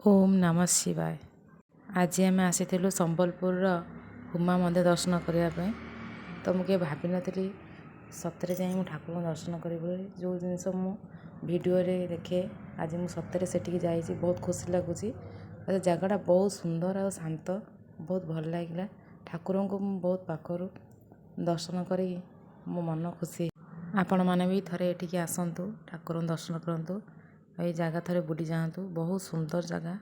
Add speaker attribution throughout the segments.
Speaker 1: ओम नमः शिवाय। आज आम आसीलु संबलपुर हुमा मंदिर दर्शन करने। तो मुझे भाभी नी सतरे जा ठाकुर दर्शन करी जो जिनस वीडियो देखे आज मुझे सतरे से बहुत खुशी लगुच। जगटा बहुत सुंदर और शांत, बहुत भल लगे। ठाकुर को बहुत पाखर दर्शन कर मो मन खुशी। आपण मैंने भी थे ये आसतु ठाकुर दर्शन करूँ। ये जगह थे बुली जातु, बहुत सुंदर जगह।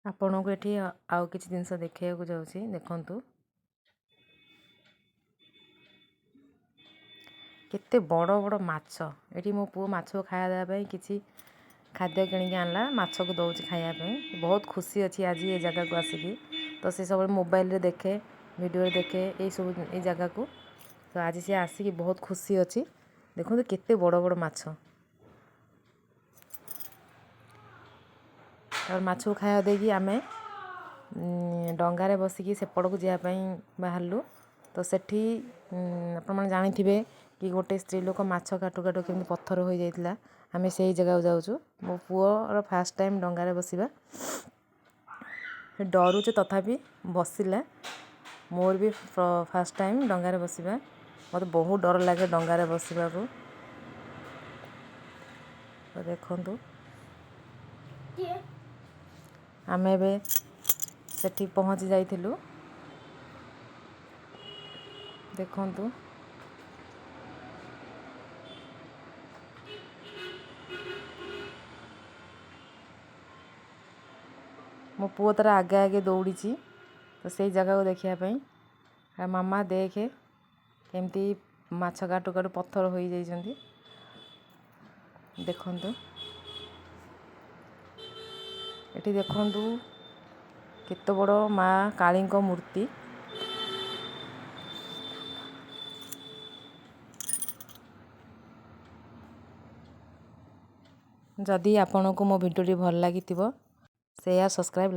Speaker 1: आपण को ये आउ कि जिनस देखा जाऊँगी, देखु केते बड़ बड़ माछ। ये मो पु माछ खायापी किसी खाद्य किणिक आनला, माछ को दौर खायापी। बहुत खुशी अच्छी आज ये जगह को आसिकी। तो सी सब मोबाइल रे देखे, वीडियो देखे ये सब ये जगह को। तो आज सी आसिकी बहुत खुशी अच्छी। देखो केते बड़ बड़ माछ। और माछ को खाया देगी आमे डंगारे बसिकी सेपड़ को जावाई बाहरलु। तो सेठी आपण मैंने जानी कि गोटे स्त्री लोक माछ काटू काटू केमी पत्थर हो जाता। आम से जगह जाऊँ। मो पुअर फास्ट टाइम डंगारे बसवा डरुचे, तथापि बसिला। मोर भी फास्ट टाइम डंगारे बसवा। मत बहुत डर लगे डंगारे बसवा को। तो देखु आम ए सेठी पहुँची जाइलु। देखु मो पुओ तार आगे आगे दौड़ी। तो से जगह को देखापी मामा देखे केमती माछ काटू काटू पत्थर हो जाती। देखु ये देखु केते बड़ माँ काली मूर्ति। जदि आपन को मो वीडियो भल लगी शेयर सब्सक्राइब